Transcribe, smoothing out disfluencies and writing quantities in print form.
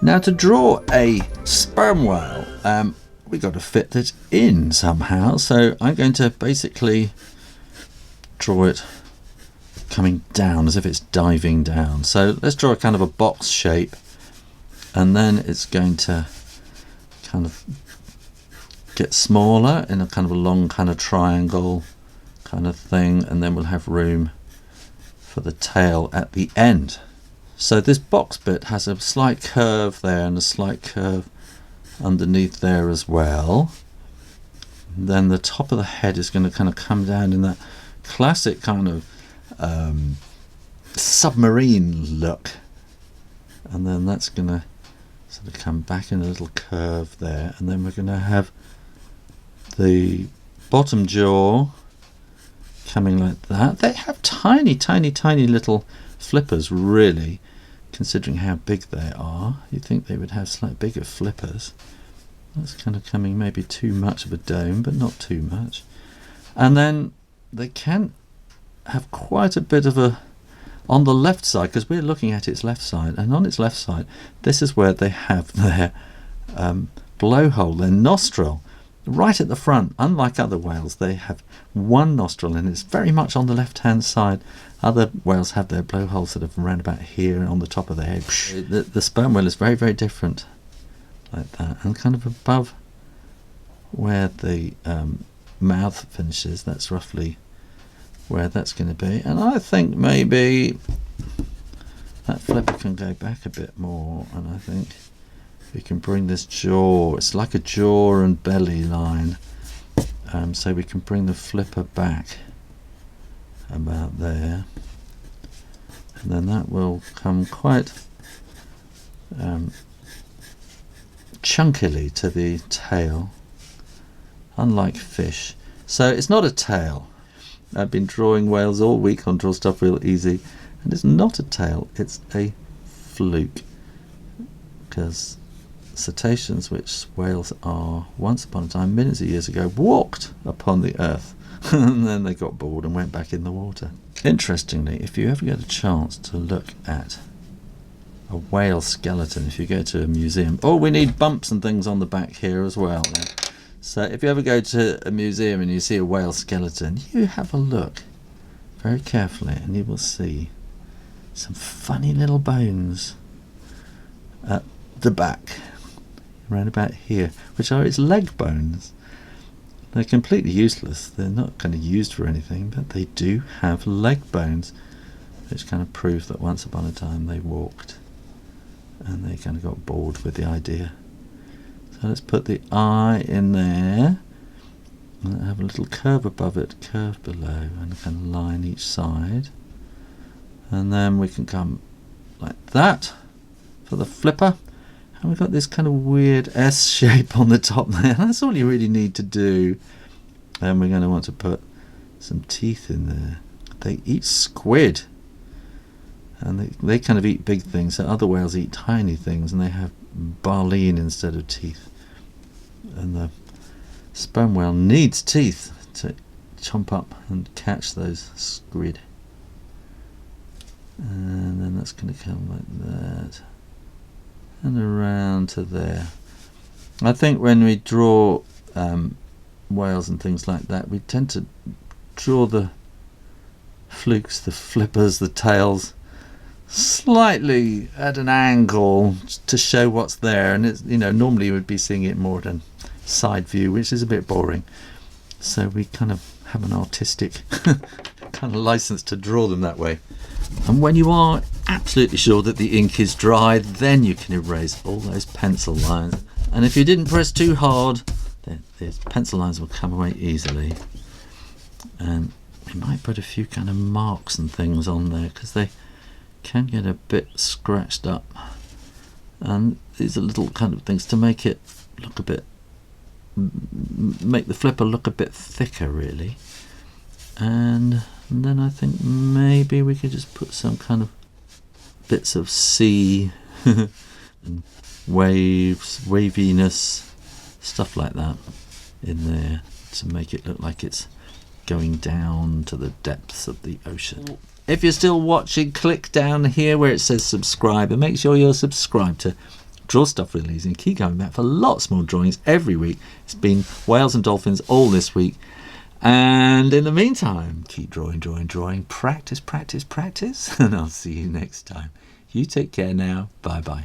Now to draw a sperm whale, we got to fit it in somehow. So I'm going to basically draw it coming down as if it's diving down. So let's draw a kind of a box shape, and then it's going to kind of get smaller in a kind of a long kind of triangle kind of thing, and then we'll have room for the tail at the end. So this box bit has a slight curve there and a slight curve underneath there as well. And then the top of the head is going to kind of come down in that classic kind of submarine look, and then that's going to sort of come back in a little curve there, and then we're going to have the bottom jaw coming like that. They have tiny little flippers, really, considering how big they are. You'd think they would have slightly bigger flippers. That's kind of coming maybe too much of a dome, but not too much. And then they can have quite a bit of a, on the left side, because we're looking at its left side, and on its left side, this is where they have their blowhole, their nostril, right at the front. Unlike other whales, they have one nostril, and it's very much on the left-hand side. Other whales have their blowhole sort of around about here and on the top of their head. The sperm whale is very different, like that, and kind of above where the mouth finishes, that's roughly where that's going to be. And I think maybe that flipper can go back a bit more, and I think we can bring this jaw, it's like a jaw and belly line, so we can bring the flipper back about there, and then that will come quite chunkily to the tail, unlike fish. So it's not a tail. I've been drawing whales all week on Draw Stuff Real Easy, and it's not a tail, it's a fluke, because cetaceans, which whales are, once upon a time, millions of years ago, walked upon the earth and then they got bored and went back in the water. Interestingly, if you ever get a chance to look at a whale skeleton, if you go to a museum, oh, we need bumps and things on the back here as well. Yeah. So if you ever go to a museum and you see a whale skeleton, you have a look very carefully and you will see some funny little bones at the back, around about here, which are its leg bones. They're completely useless. They're not kind of used for anything, but they do have leg bones, which kind of proves that once upon a time they walked and they kind of got bored with the idea. So let's put the eye in there and have a little curve above it, curve below, and a kind of line each side. And then we can come like that for the flipper. And we've got this kind of weird S shape on the top there. That's all you really need to do. And we're going to want to put some teeth in there. They eat squid. And they kind of eat big things. So other whales eat tiny things, and they have baleen instead of teeth. And the sperm whale needs teeth to chomp up and catch those squid. And then that's going to come like that. And around to there. I think when we draw whales and things like that, we tend to draw the flukes, the flippers, the tails slightly at an angle to show what's there, and it's, you know, normally you would be seeing it more at a side view, which is a bit boring. So we kind of have an artistic kind of license to draw them that way. And when you are absolutely sure that the ink is dry, then you can erase all those pencil lines. And if you didn't press too hard, then the pencil lines will come away easily. And we might put a few kind of marks and things on there, because they can get a bit scratched up. And these are little kind of things to make it look a bit, make the flipper look a bit thicker, really. And then I think maybe we could just put some kind of bits of sea and waves, waviness, stuff like that in there to make it look like it's going down to the depths of the ocean. If you're still watching, click down here where it says subscribe, and make sure you're subscribed to Draw Stuff Real Easy, and keep coming back for lots more drawings every week. It's been whales and dolphins all this week. And in the meantime, keep drawing, drawing, drawing. Practice, practice, practice. And I'll see you next time. You take care now. Bye-bye.